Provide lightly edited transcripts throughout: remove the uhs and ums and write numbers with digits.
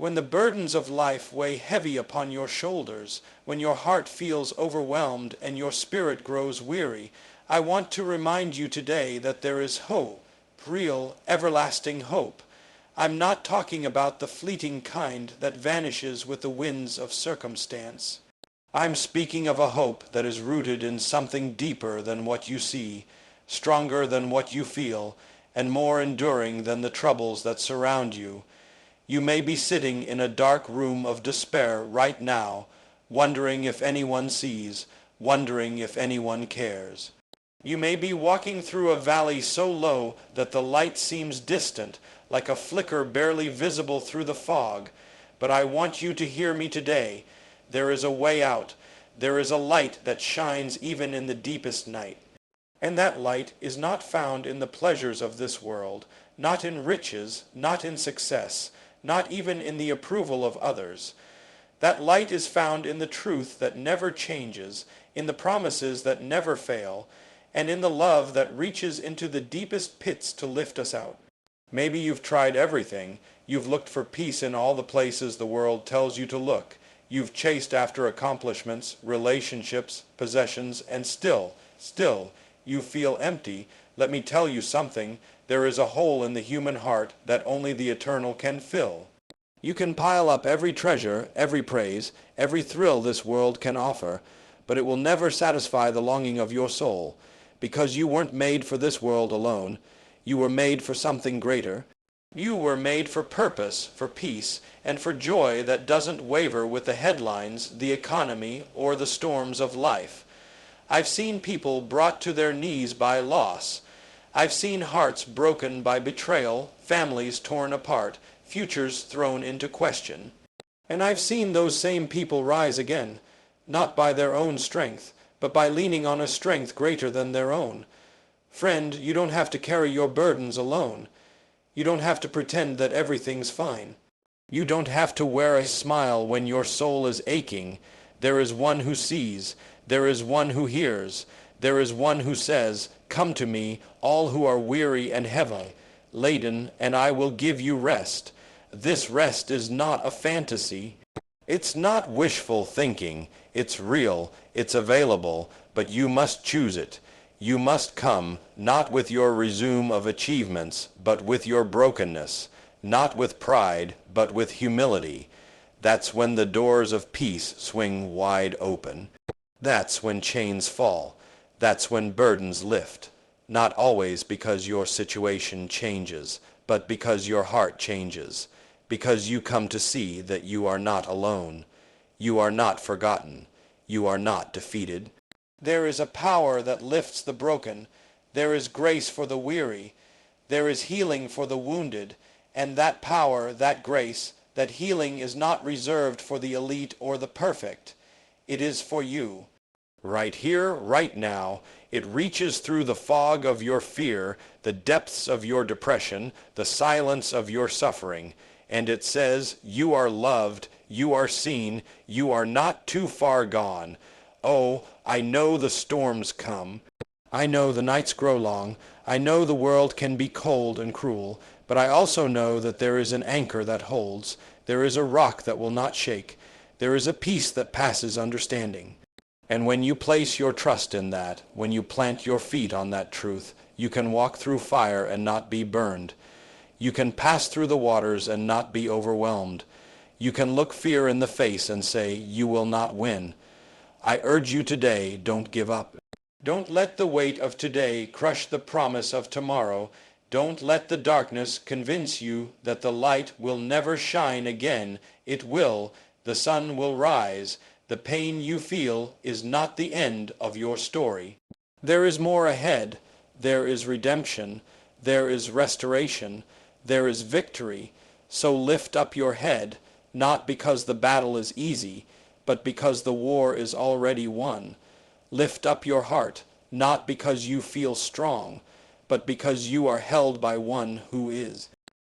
When the burdens of life weigh heavy upon your shoulders, when your heart feels overwhelmed and your spirit grows weary, I want to remind you today that there is hope, real, everlasting hope. I'm not talking about the fleeting kind that vanishes with the winds of circumstance. I'm speaking of a hope that is rooted in something deeper than what you see, stronger than what you feel, and more enduring than the troubles that surround you. You may be sitting in a dark room of despair right now, wondering if anyone sees, wondering if anyone cares. You may be walking through a valley so low that the light seems distant, like a flicker barely visible through the fog. But I want you to hear me today. There is a way out. There is a light that shines even in the deepest night. And that light is not found in the pleasures of this world, not in riches, not in success, not even in the approval of others. That light is found in the truth that never changes, in the promises that never fail, and in the love that reaches into the deepest pits to lift us out. Maybe you've tried everything. You've looked for peace in all the places the world tells you to look. You've chased after accomplishments, relationships, possessions, and still, you feel empty. Let me tell you something. There is a hole in the human heart that only the eternal can fill. You can pile up every treasure, every praise, every thrill this world can offer, but it will never satisfy the longing of your soul, because you weren't made for this world alone. You were made for something greater. You were made for purpose, for peace, and for joy that doesn't waver with the headlines, the economy, or the storms of life. I've seen people brought to their knees by loss. I've seen hearts broken by betrayal, families torn apart, futures thrown into question. And I've seen those same people rise again, not by their own strength, but by leaning on a strength greater than their own. Friend, you don't have to carry your burdens alone. You don't have to pretend that everything's fine. You don't have to wear a smile when your soul is aching. There is one who sees. There is one who hears. There is one who says, "Come to me, all who are weary and heavy laden, and I will give you rest." This rest is not a fantasy. It's not wishful thinking. It's real. It's available. But you must choose it. You must come, not with your resume of achievements, but with your brokenness, not with pride, but with humility. That's when the doors of peace swing wide open. That's when chains fall. That's when burdens lift. Not always because your situation changes, but because your heart changes, because you come to see that you are not alone. You are not forgotten. You are not defeated. There is a power that lifts the broken. There is grace for the weary. There is healing for the wounded. And that power, that grace, that healing is not reserved for the elite or the perfect. It is for you. Right here, right now, it reaches through the fog of your fear, the depths of your depression, the silence of your suffering, and it says, you are loved, you are seen, you are not too far gone. Oh, I know the storms come. I know the nights grow long. I know the world can be cold and cruel, but I also know that there is an anchor that holds. There is a rock that will not shake. There is a peace that passes understanding. And when you place your trust in that, when you plant your feet on that truth, you can walk through fire and not be burned. You can pass through the waters and not be overwhelmed. You can look fear in the face and say, you will not win. I urge you today, don't give up. Don't let the weight of today crush the promise of tomorrow. Don't let the darkness convince you that the light will never shine again. It will. The sun will rise. The pain you feel is not the end of your story. There is more ahead. There is redemption. There is restoration. There is victory. So lift up your head, not because the battle is easy, but because the war is already won. Lift up your heart, not because you feel strong, but because you are held by one who is.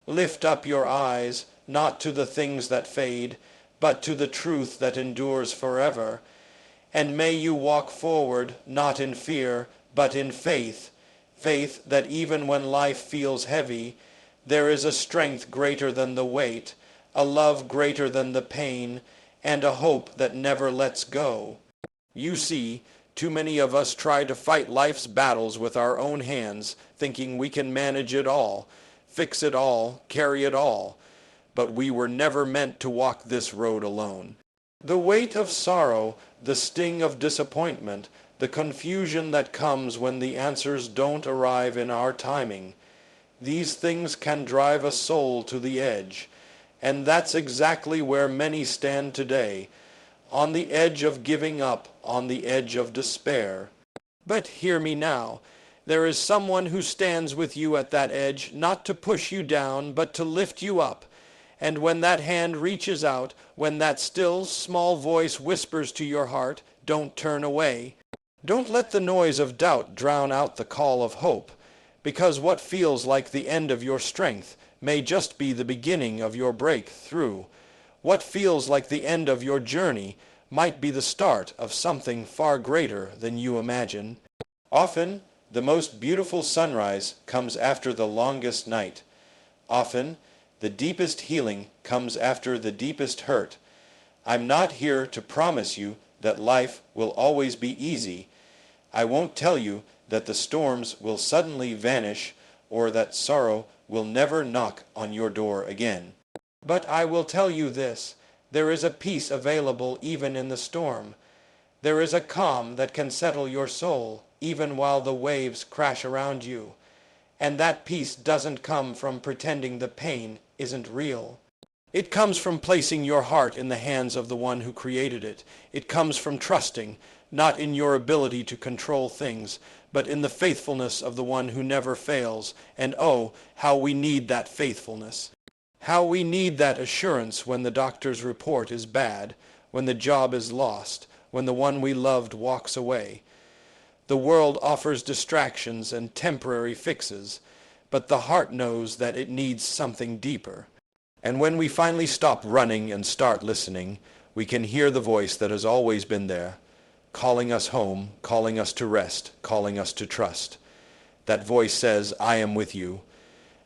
Lift up your eyes, not to the things that fade, but to the truth that endures forever. And may you walk forward, not in fear, but in faith, faith that even when life feels heavy, there is a strength greater than the weight, a love greater than the pain, and a hope that never lets go. You see, too many of us try to fight life's battles with our own hands, thinking we can manage it all, fix it all, carry it all. But we were never meant to walk this road alone. The weight of sorrow, the sting of disappointment, the confusion that comes when the answers don't arrive in our timing, these things can drive a soul to the edge. And that's exactly where many stand today, on the edge of giving up, on the edge of despair. But hear me now. There is someone who stands with you at that edge, not to push you down, but to lift you up. And when that hand reaches out, when that still, small voice whispers to your heart, don't turn away. Don't let the noise of doubt drown out the call of hope, because what feels like the end of your strength may just be the beginning of your breakthrough. What feels like the end of your journey might be the start of something far greater than you imagine. Often, the most beautiful sunrise comes after the longest night. Often, the deepest healing comes after the deepest hurt. I'm not here to promise you that life will always be easy. I won't tell you that the storms will suddenly vanish or that sorrow will never knock on your door again. But I will tell you this, there is a peace available even in the storm. There is a calm that can settle your soul even while the waves crash around you. And that peace doesn't come from pretending the pain isn't real. It comes from placing your heart in the hands of the one who created it. It comes from trusting, not in your ability to control things, but in the faithfulness of the one who never fails. And oh, how we need that faithfulness. How we need that assurance when the doctor's report is bad, when the job is lost, when the one we loved walks away. The world offers distractions and temporary fixes, but the heart knows that it needs something deeper. And when we finally stop running and start listening, we can hear the voice that has always been there, calling us home, calling us to rest, calling us to trust. That voice says, I am with you,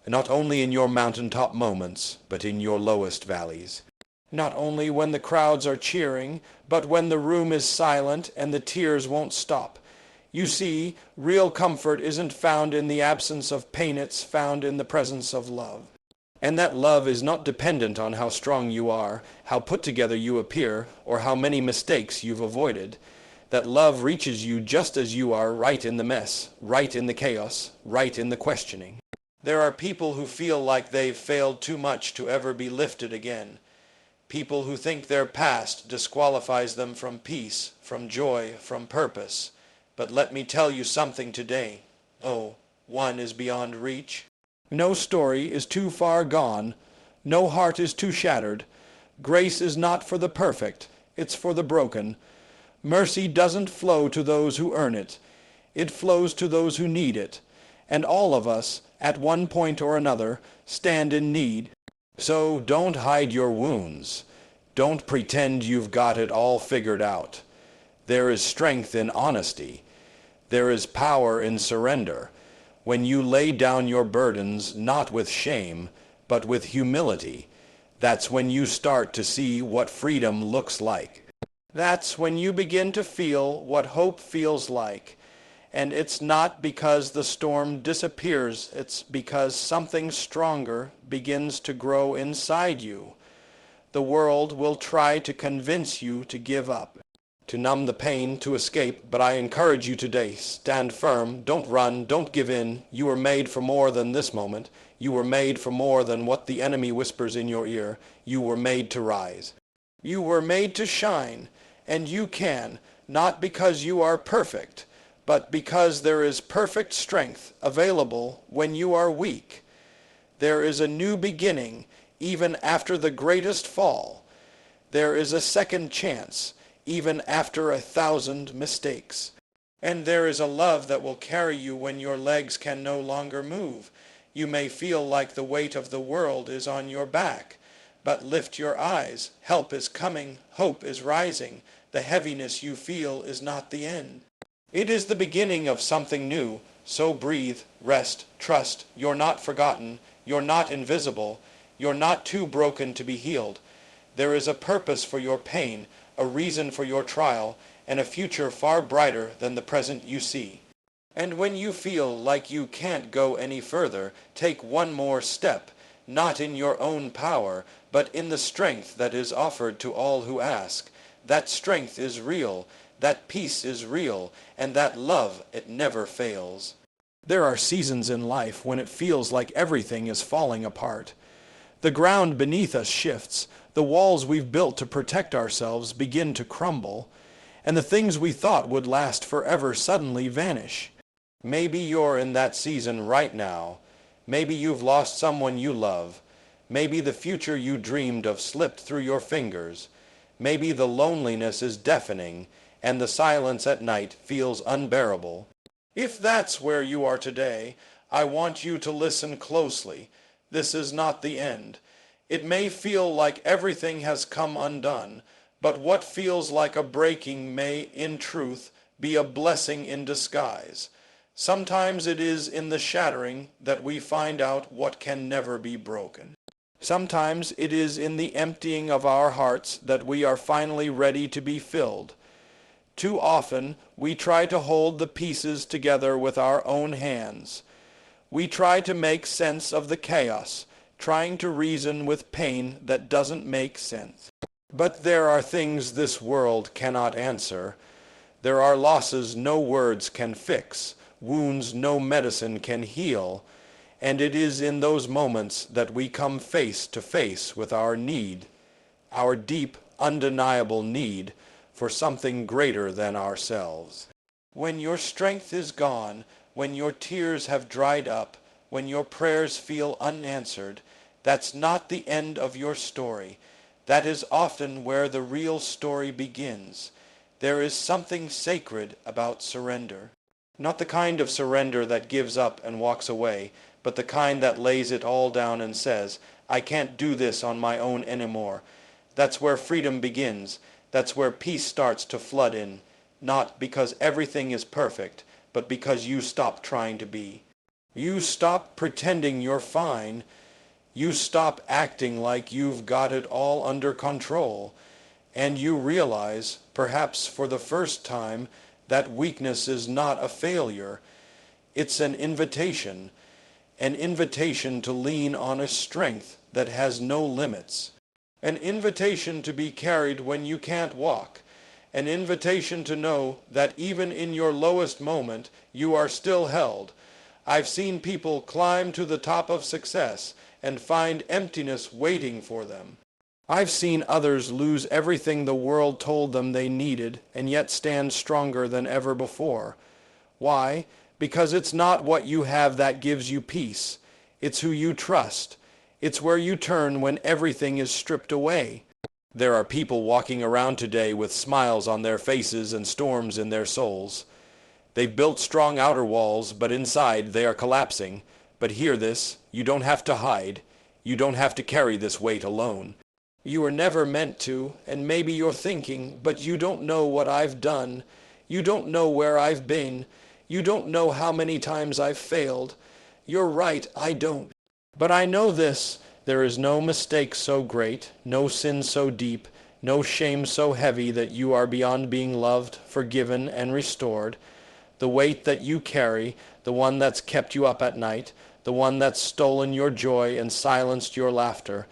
not only in your mountaintop moments, but in your lowest valleys. Not only when the crowds are cheering, but when the room is silent and the tears won't stop. You see, real comfort isn't found in the absence of pain, it's found in the presence of love. And that love is not dependent on how strong you are, how put together you appear, or how many mistakes you've avoided. That love reaches you just as you are, right in the mess, right in the chaos, right in the questioning. There are people who feel like they've failed too much to ever be lifted again. People who think their past disqualifies them from peace, from joy, from purpose. But let me tell you something today. Oh, one is beyond reach. No story is too far gone. No heart is too shattered. Grace is not for the perfect. It's for the broken. Mercy doesn't flow to those who earn it. It flows to those who need it. And all of us, at one point or another, stand in need. So don't hide your wounds. Don't pretend you've got it all figured out. There is strength in honesty. There is power in surrender. When you lay down your burdens, not with shame, but with humility, that's when you start to see what freedom looks like. That's when you begin to feel what hope feels like. And it's not because the storm disappears, it's because something stronger begins to grow inside you. The world will try to convince you to give up, to numb the pain, to escape, but I encourage you today, stand firm, don't run, don't give in. You were made for more than this moment. You were made for more than what the enemy whispers in your ear. You were made to rise. You were made to shine, and you can, not because you are perfect, but because there is perfect strength available when you are weak. There is a new beginning even after the greatest fall. There is a second chance even after 1,000 mistakes. And there is a love that will carry you when your legs can no longer move. You may feel like the weight of the world is on your back, but lift your eyes. Help is coming. Hope is rising. The heaviness you feel is not the end. It is the beginning of something new. So breathe, rest, trust. You're not forgotten. You're not invisible. You're not too broken to be healed. There is a purpose for your pain, a reason for your trial, and a future far brighter than the present you see. And when you feel like you can't go any further, take one more step, not in your own power, but in the strength that is offered to all who ask. That strength is real, that peace is real, and that love, it never fails. There are seasons in life when it feels like everything is falling apart. The ground beneath us shifts, the walls we've built to protect ourselves begin to crumble, and the things we thought would last forever suddenly vanish. Maybe you're in that season right now. Maybe you've lost someone you love. Maybe the future you dreamed of slipped through your fingers. Maybe the loneliness is deafening, and the silence at night feels unbearable. If that's where you are today, I want you to listen closely. This is not the end. It may feel like everything has come undone, but what feels like a breaking may, in truth, be a blessing in disguise. Sometimes it is in the shattering that we find out what can never be broken. Sometimes it is in the emptying of our hearts that we are finally ready to be filled. Too often, we try to hold the pieces together with our own hands. We try to make sense of the chaos, trying to reason with pain that doesn't make sense. But there are things this world cannot answer. There are losses no words can fix, wounds no medicine can heal, and it is in those moments that we come face to face with our need, our deep, undeniable need for something greater than ourselves. When your strength is gone, when your tears have dried up, when your prayers feel unanswered, that's not the end of your story. That is often where the real story begins. There is something sacred about surrender. Not the kind of surrender that gives up and walks away, but the kind that lays it all down and says, I can't do this on my own anymore. That's where freedom begins. That's where peace starts to flood in. Not because everything is perfect, but because you stop trying to be. You stop pretending you're fine. You stop acting like you've got it all under control. And you realize, perhaps for the first time, that weakness is not a failure. It's an invitation to lean on a strength that has no limits, an invitation to be carried when you can't walk, an invitation to know that even in your lowest moment, you are still held. I've seen people climb to the top of success and find emptiness waiting for them. I've seen others lose everything the world told them they needed and yet stand stronger than ever before. Why? Because it's not what you have that gives you peace. It's who you trust. It's where you turn when everything is stripped away. There are people walking around today with smiles on their faces and storms in their souls. They've built strong outer walls, but inside they are collapsing. But hear this, you don't have to hide. You don't have to carry this weight alone. You were never meant to, and maybe you're thinking, but you don't know what I've done. You don't know where I've been. You don't know how many times I've failed. You're right, I don't. But I know this, there is no mistake so great, no sin so deep, no shame so heavy that you are beyond being loved, forgiven, and restored. The weight that you carry, the one that's kept you up at night, the one that's stolen your joy and silenced your laughter,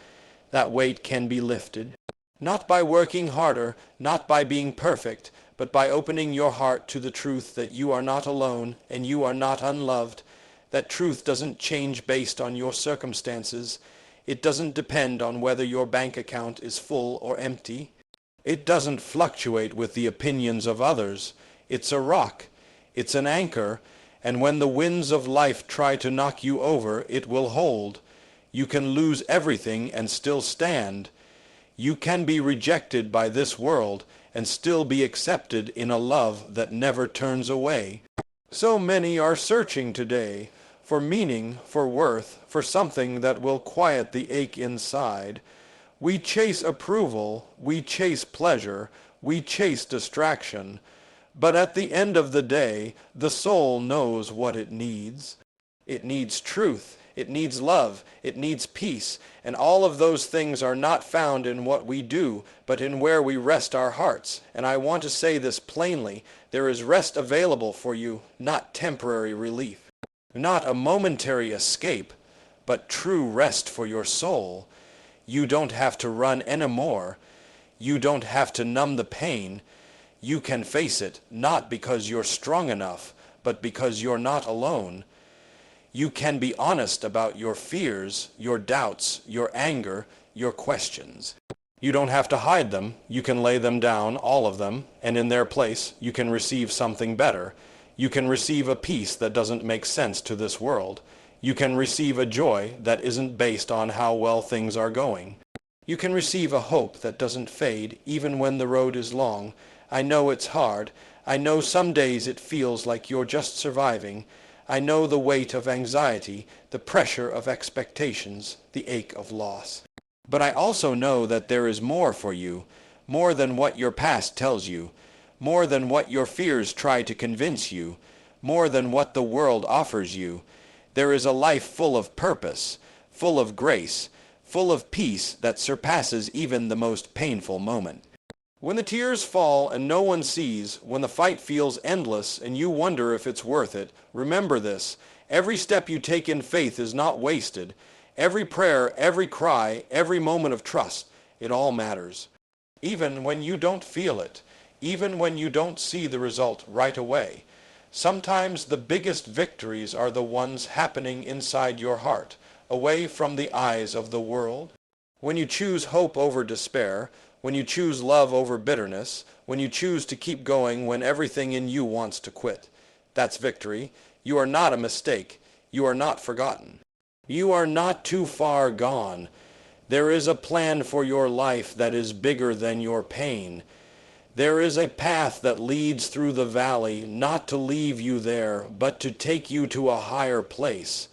that weight can be lifted. Not by working harder, not by being perfect, but by opening your heart to the truth that you are not alone and you are not unloved. That truth doesn't change based on your circumstances. It doesn't depend on whether your bank account is full or empty. It doesn't fluctuate with the opinions of others. It's a rock. It's an anchor. And when the winds of life try to knock you over, it will hold. You can lose everything and still stand. You can be rejected by this world and still be accepted in a love that never turns away. So many are searching today for meaning, for worth, for something that will quiet the ache inside. We chase approval, we chase pleasure, we chase distraction. But at the end of the day, the soul knows what it needs. It needs truth. it needs love, it needs peace, and all of those things are not found in what we do, but in where we rest our hearts. And I want to say this plainly, there is rest available for you, not temporary relief, not a momentary escape, but true rest for your soul. You don't have to run anymore. You don't have to numb the pain. You can face it, not because you're strong enough, but because you're not alone. You can be honest about your fears, your doubts, your anger, your questions. You don't have to hide them. You can lay them down, all of them, and in their place you can receive something better. You can receive a peace that doesn't make sense to this world. You can receive a joy that isn't based on how well things are going. You can receive a hope that doesn't fade even when the road is long. I know it's hard. I know some days it feels like you're just surviving. I know the weight of anxiety, the pressure of expectations, the ache of loss. But I also know that there is more for you, more than what your past tells you, more than what your fears try to convince you, more than what the world offers you. There is a life full of purpose, full of grace, full of peace that surpasses even the most painful moment. When the tears fall and no one sees, when the fight feels endless and you wonder if it's worth it, remember this: every step you take in faith is not wasted. Every prayer, every cry, every moment of trust, it all matters. Even when you don't feel it, even when you don't see the result right away. Sometimes the biggest victories are the ones happening inside your heart, away from the eyes of the world. When you choose hope over despair, when you choose love over bitterness, when you choose to keep going when everything in you wants to quit. That's victory. You are not a mistake. You are not forgotten. You are not too far gone. There is a plan for your life that is bigger than your pain. There is a path that leads through the valley, not to leave you there, but to take you to a higher place.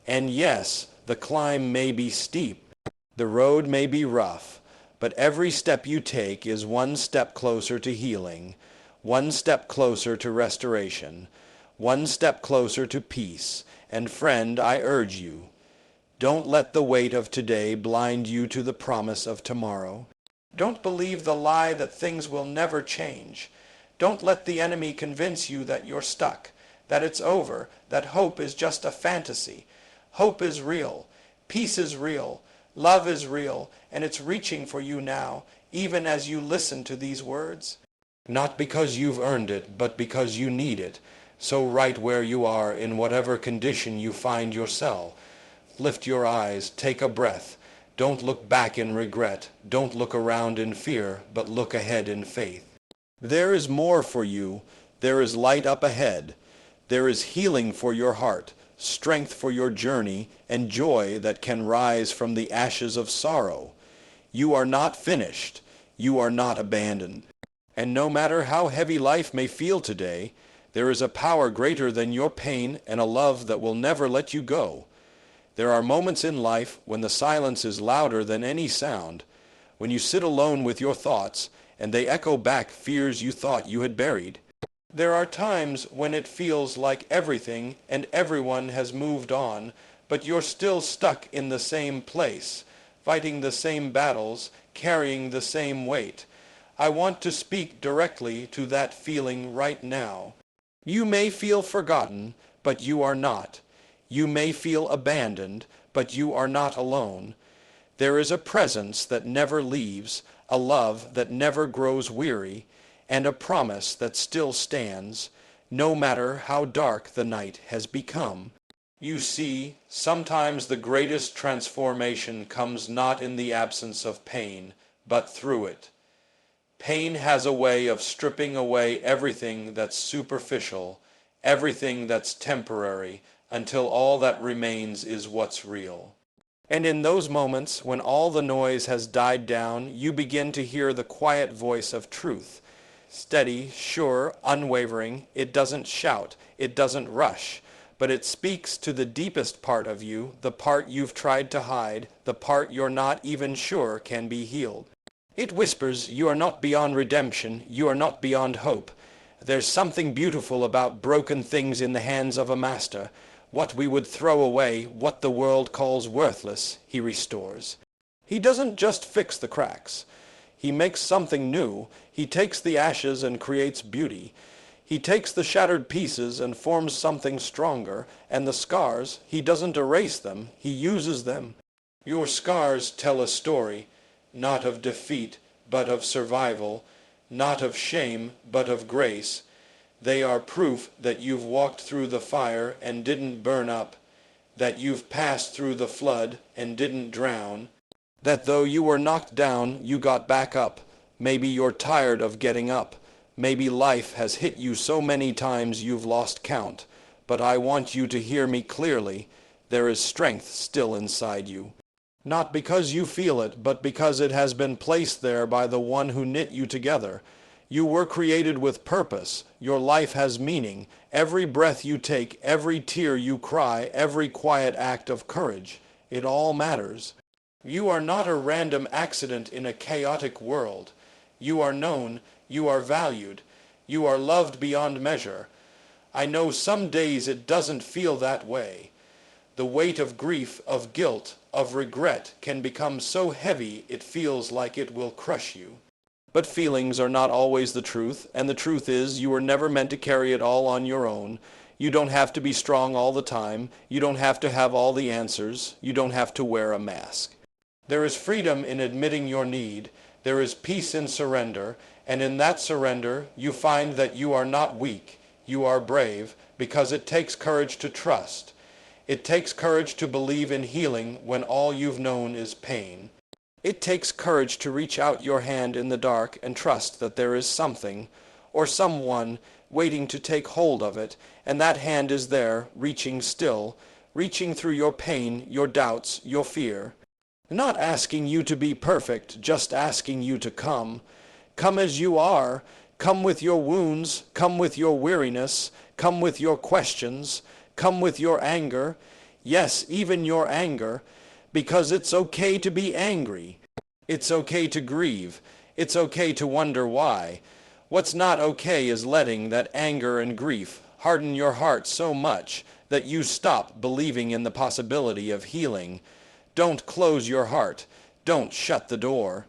And yes, the climb may be steep. The road may be rough. But every step you take is one step closer to healing, one step closer to restoration, one step closer to peace. And friend, I urge you, don't let the weight of today blind you to the promise of tomorrow. Don't believe the lie that things will never change. Don't let the enemy convince you that you're stuck, that it's over, that hope is just a fantasy. Hope is real. Peace is real. Love is real, and it's reaching for you now, even as you listen to these words. Not because you've earned it, but because you need it. So right where you are, in whatever condition you find yourself, lift your eyes, take a breath. Don't look back in regret. Don't look around in fear, but look ahead in faith. There is more for you. There is light up ahead. There is healing for your heart, strength for your journey, and joy that can rise from the ashes of sorrow. You are not finished. You are not abandoned. And no matter how heavy life may feel today, there is a power greater than your pain and a love that will never let you go. There are moments in life when the silence is louder than any sound, when you sit alone with your thoughts and they echo back fears you thought you had buried. There are times when it feels like everything and everyone has moved on, but you're still stuck in the same place, fighting the same battles, carrying the same weight. I want to speak directly to that feeling right now. You may feel forgotten, but you are not. You may feel abandoned, but you are not alone. There is a presence that never leaves, a love that never grows weary, and a promise that still stands, no matter how dark the night has become. You see, sometimes the greatest transformation comes not in the absence of pain, but through it. Pain has a way of stripping away everything that's superficial, everything that's temporary, until all that remains is what's real. And in those moments, when all the noise has died down, you begin to hear the quiet voice of truth. Steady, sure, unwavering, it doesn't shout, it doesn't rush, but it speaks to the deepest part of you, the part you've tried to hide, the part you're not even sure can be healed. It whispers, you are not beyond redemption, you are not beyond hope. There's something beautiful about broken things in the hands of a master. What we would throw away, what the world calls worthless, he restores. He doesn't just fix the cracks. He makes something new. He takes the ashes and creates beauty. He takes the shattered pieces and forms something stronger, and the scars, he doesn't erase them, he uses them. Your scars tell a story, not of defeat, but of survival, not of shame, but of grace. They are proof that you've walked through the fire and didn't burn up, that you've passed through the flood and didn't drown, that though you were knocked down, you got back up. Maybe you're tired of getting up. Maybe life has hit you so many times you've lost count. But I want you to hear me clearly. There is strength still inside you. Not because you feel it, but because it has been placed there by the one who knit you together. You were created with purpose. Your life has meaning. Every breath you take, every tear you cry, every quiet act of courage. It all matters. You are not a random accident in a chaotic world. You are known, you are valued, you are loved beyond measure. I know some days it doesn't feel that way. The weight of grief, of guilt, of regret can become so heavy it feels like it will crush you. But feelings are not always the truth, and the truth is you were never meant to carry it all on your own. You don't have to be strong all the time. You don't have to have all the answers. You don't have to wear a mask. There is freedom in admitting your need. There is peace in surrender, and in that surrender you find that you are not weak. You are brave, because it takes courage to trust. It takes courage to believe in healing when all you've known is pain. It takes courage to reach out your hand in the dark and trust that there is something, or someone, waiting to take hold of it, and that hand is there, reaching still, reaching through your pain, your doubts, your fear. Not asking you to be perfect, just asking you to come. Come as you are. Come with your wounds. Come with your weariness. Come with your questions. Come with your anger. Yes, even your anger. Because it's okay to be angry. It's okay to grieve. It's okay to wonder why. What's not okay is letting that anger and grief harden your heart so much that you stop believing in the possibility of healing. Don't close your heart. Don't shut the door.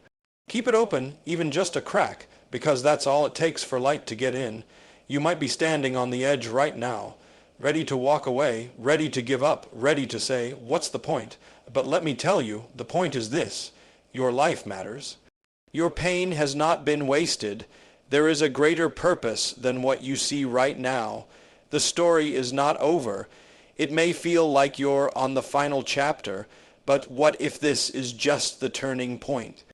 Keep it open, even just a crack, because that's all it takes for light to get in. You might be standing on the edge right now, ready to walk away, ready to give up, ready to say, what's the point? But let me tell you, the point is this. Your life matters. Your pain has not been wasted. There is a greater purpose than what you see right now. The story is not over. It may feel like you're on the final chapter, but what if this is just the turning point?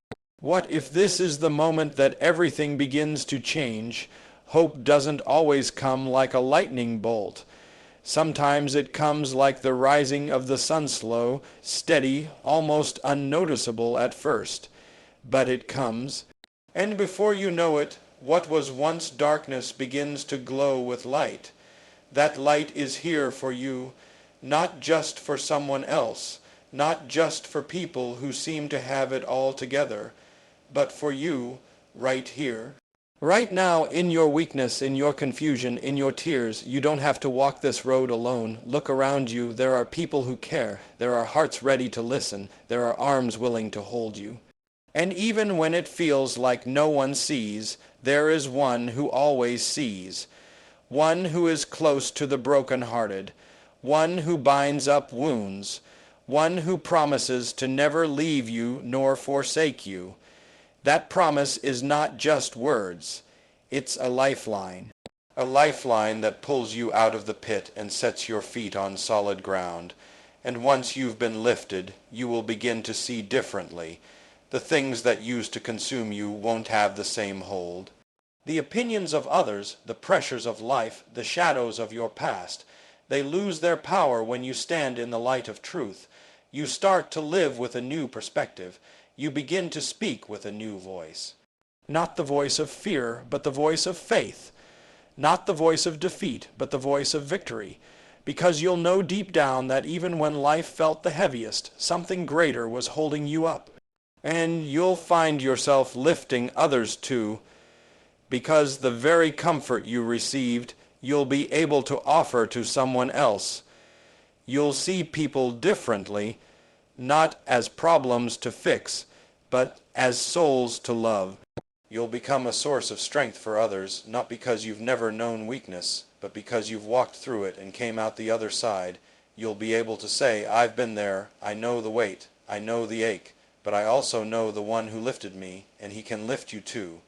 What if this is the moment that everything begins to change? Hope doesn't always come like a lightning bolt. Sometimes it comes like the rising of the sun, slow, steady, almost unnoticeable at first. But it comes, and before you know it, what was once darkness begins to glow with light. That light is here for you, not just for someone else, not just for people who seem to have it all together, but for you, right here. Right now, in your weakness, in your confusion, in your tears, you don't have to walk this road alone. Look around you. There are people who care. There are hearts ready to listen. There are arms willing to hold you. And even when it feels like no one sees, there is one who always sees. One who is close to the broken-hearted. One who binds up wounds. One who promises to never leave you nor forsake you. That promise is not just words. It's a lifeline that pulls you out of the pit and sets your feet on solid ground. And once you've been lifted, you will begin to see differently. The things that used to consume you won't have the same hold. The opinions of others, the pressures of life, the shadows of your past, they lose their power when you stand in the light of truth. You start to live with a new perspective. You begin to speak with a new voice. Not the voice of fear, but the voice of faith. Not the voice of defeat, but the voice of victory. Because you'll know deep down that even when life felt the heaviest, something greater was holding you up. And you'll find yourself lifting others too, because the very comfort you received, you'll be able to offer to someone else. You'll see people differently, not as problems to fix, but as souls to love. You'll become a source of strength for others, not because you've never known weakness, but because you've walked through it and came out the other side. You'll be able to say, I've been there, I know the weight, I know the ache, but I also know the one who lifted me, and he can lift you too.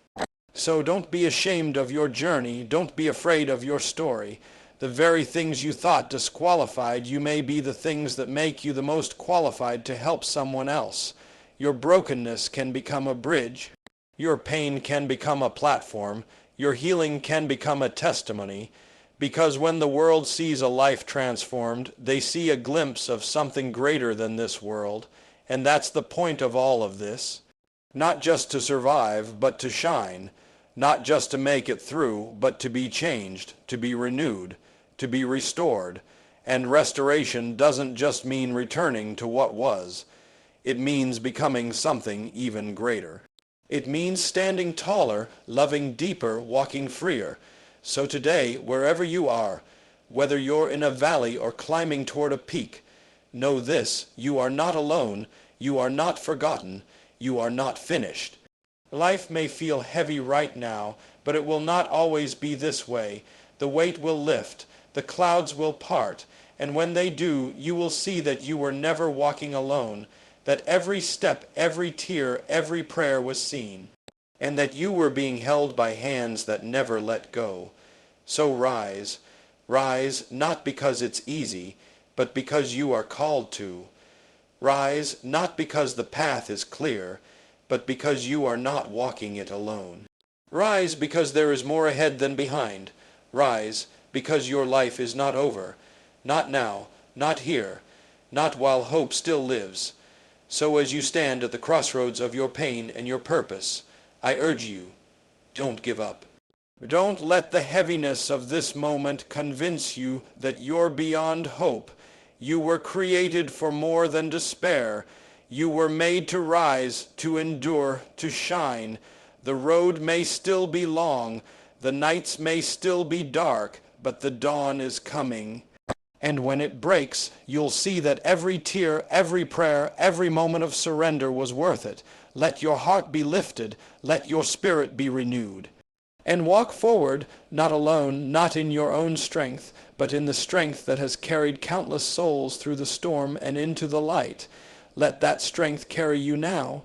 So don't be ashamed of your journey, don't be afraid of your story. The very things you thought disqualified you may be the things that make you the most qualified to help someone else. Your brokenness can become a bridge. Your pain can become a platform. Your healing can become a testimony. Because when the world sees a life transformed, they see a glimpse of something greater than this world. And that's the point of all of this. Not just to survive, but to shine. Not just to make it through, but to be changed, to be renewed, to be restored. And restoration doesn't just mean returning to what was. It means becoming something even greater. It means standing taller, loving deeper, walking freer. So today, wherever you are, whether you're in a valley or climbing toward a peak, know this: you are not alone, you are not forgotten, you are not finished. Life may feel heavy right now, but it will not always be this way. The weight will lift, the clouds will part, and when they do, you will see that you were never walking alone, that every step, every tear, every prayer was seen, and that you were being held by hands that never let go. So rise, rise not because it's easy, but because you are called to. Rise not because the path is clear, but because you are not walking it alone. Rise because there is more ahead than behind. Rise because your life is not over, not now, not here, not while hope still lives. So as you stand at the crossroads of your pain and your purpose, I urge you, don't give up. Don't let the heaviness of this moment convince you that you're beyond hope. You were created for more than despair. You were made to rise, to endure, to shine. The road may still be long, the nights may still be dark, but the dawn is coming. And when it breaks, you'll see that every tear, every prayer, every moment of surrender was worth it. Let your heart be lifted, let your spirit be renewed. And walk forward, not alone, not in your own strength, but in the strength that has carried countless souls through the storm and into the light. Let that strength carry you now.